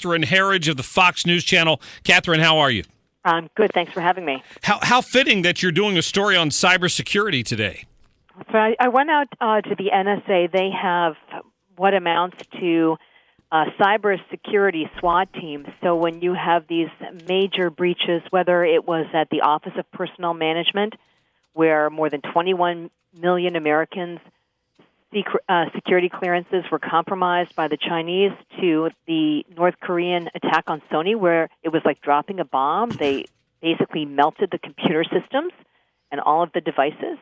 Catherine Herridge of the Fox News Channel. Catherine, how are you? I'm good. Thanks for having me. How fitting that you're doing a story on cybersecurity today. So I went out to the NSA. They have what amounts to cybersecurity SWAT teams. So when you have these major breaches, whether it was at the Office of Personnel Management, where more than 21 million Americans' security clearances were compromised by the Chinese, to the North Korean attack on Sony, where it was like dropping a bomb. They basically melted the computer systems and all of the devices.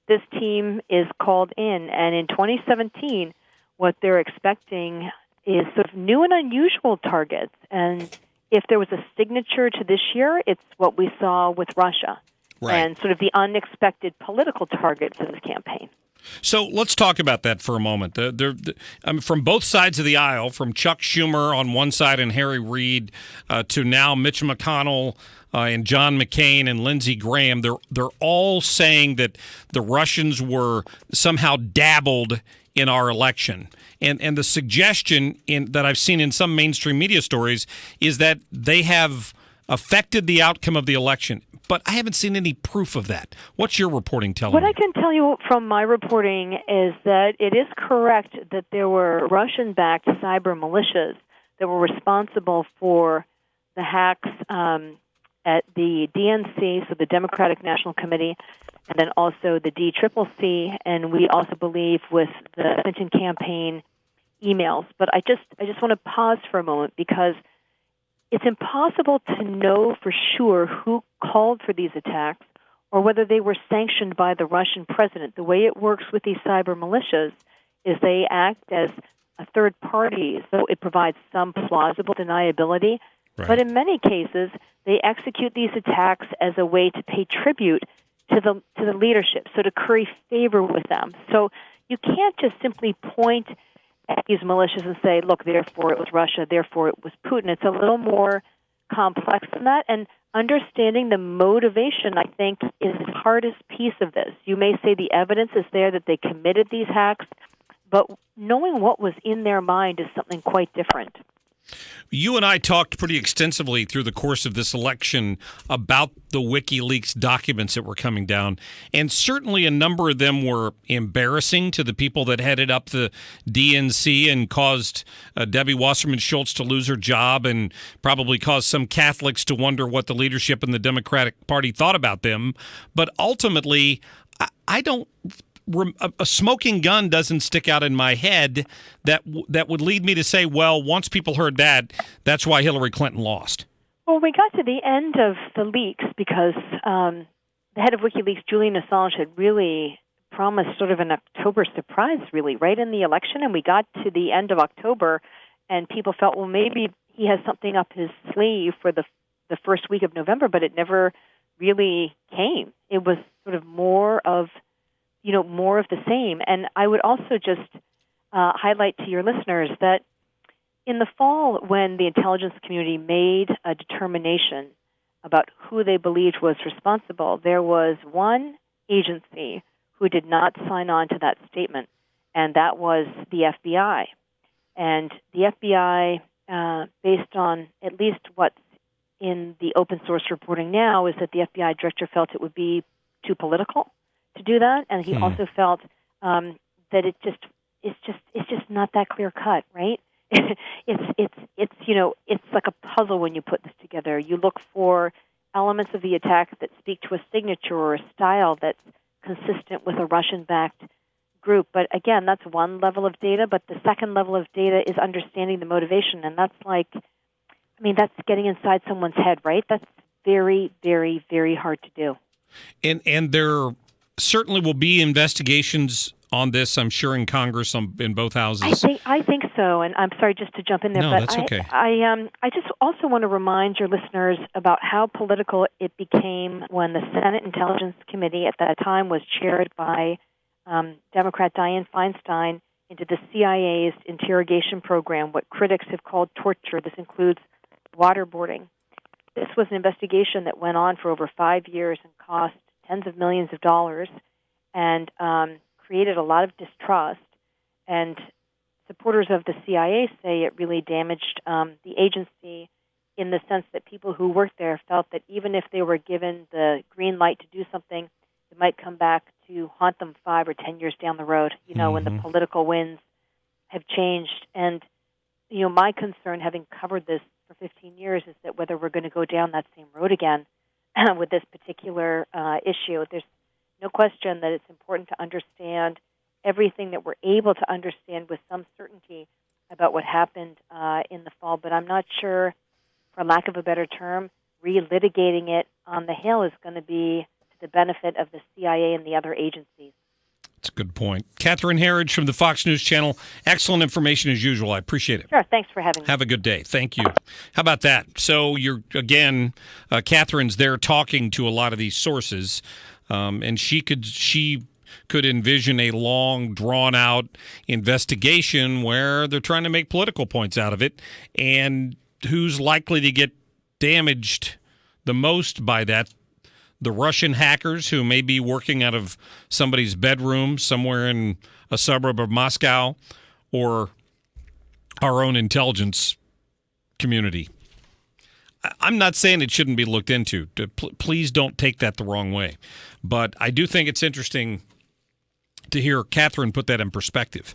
This team is called in, and in 2017, what they're expecting is sort of new and unusual targets. And if there was a signature to this year, it's what we saw with Russia, right, and sort of the unexpected political targets in this campaign. So let's talk about that for a moment. From both sides of the aisle, from Chuck Schumer on one side and Harry Reid to now Mitch McConnell and John McCain and Lindsey Graham, they're all saying that the Russians were somehow dabbled in our election. And the suggestion that I've seen in some mainstream media stories is that they have affected the outcome of the election. But I haven't seen any proof of that. What's your reporting telling What you? I can tell you from my reporting is that it is correct that there were Russian-backed cyber militias that were responsible for the hacks at the DNC, so the Democratic National Committee, and then also the DCCC, and we also believe with the Clinton campaign emails. But I just want to pause for a moment, because it's impossible to know for sure who called for these attacks or whether they were sanctioned by the Russian president. The way it works with these cyber militias is they act as a third party, so it provides some plausible deniability. Right. But in many cases, they execute these attacks as a way to pay tribute to the leadership, so to curry favor with them. So you can't just simply point at these militias and say, look, therefore it was Russia, therefore it was Putin. It's a little more complex than that, and understanding the motivation, I think, is the hardest piece of this. You may say the evidence is there that they committed these hacks, but knowing what was in their mind is something quite different. You and I talked pretty extensively through the course of this election about the WikiLeaks documents that were coming down, and certainly a number of them were embarrassing to the people that headed up the DNC and caused Debbie Wasserman Schultz to lose her job and probably caused some Catholics to wonder what the leadership in the Democratic Party thought about them. But ultimately, I don't... a smoking gun doesn't stick out in my head that would lead me to say, well, once people heard that, that's why Hillary Clinton lost. Well, we got to the end of the leaks because the head of WikiLeaks, Julian Assange, had really promised sort of an October surprise, really, right in the election. And we got to the end of October, and people felt, well, maybe he has something up his sleeve for the first week of November, but it never really came. It was sort of more of the same. And I would also just highlight to your listeners that in the fall, when the intelligence community made a determination about who they believed was responsible, there was one agency who did not sign on to that statement, and that was the FBI. And the FBI, based on at least what's in the open source reporting now, is that the FBI director felt it would be too political to do that, and he also felt that it's just not that clear cut, right? It's like a puzzle when you put this together. You look for elements of the attack that speak to a signature or a style that's consistent with a Russian-backed group. But again, that's one level of data. But the second level of data is understanding the motivation, and that's that's getting inside someone's head, right? That's very, very, very hard to do. And there certainly will be investigations on this, I'm sure, in Congress in both houses. I think so, and I'm sorry just to jump in there, no, but that's okay. I just also want to remind your listeners about how political it became when the Senate Intelligence Committee at that time was chaired by Democrat Dianne Feinstein into the CIA's interrogation program, what critics have called torture. This includes waterboarding. This was an investigation that went on for over 5 years and cost tens of millions of dollars and created a lot of distrust. And supporters of the CIA say it really damaged the agency in the sense that people who worked there felt that even if they were given the green light to do something, it might come back to haunt them 5 or 10 years down the road, when the political winds have changed. And, my concern, having covered this for 15 years, is that whether we're going to go down that same road again with this particular issue. There's no question that it's important to understand everything that we're able to understand with some certainty about what happened in the fall, but I'm not sure, for lack of a better term, relitigating it on the Hill is going to be to the benefit of the CIA and the other agencies. That's a good point. Catherine Herridge from the Fox News Channel. Excellent information as usual. I appreciate it. Sure. Thanks for having me. Have a good day. Thank you. How about that? So you're, again, Catherine's there talking to a lot of these sources, and she could envision a long, drawn-out investigation where they're trying to make political points out of it, and who's likely to get damaged the most by that? The Russian hackers who may be working out of somebody's bedroom somewhere in a suburb of Moscow, or our own intelligence community. I'm not saying it shouldn't be looked into. Please don't take that the wrong way. But I do think it's interesting to hear Catherine put that in perspective.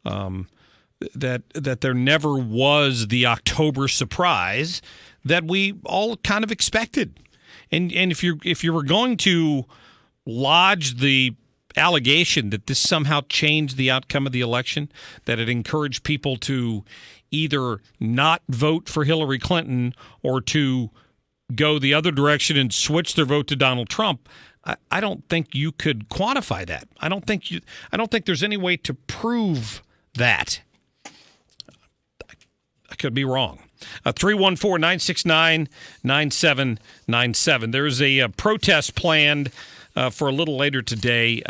That there never was the October surprise that we all kind of expected. And if you were going to lodge the allegation that this somehow changed the outcome of the election, that it encouraged people to either not vote for Hillary Clinton or to go the other direction and switch their vote to Donald Trump, I don't think you could quantify that. I don't think there's any way to prove that. I could be wrong. 314-969-9797. There's a protest planned for a little later today.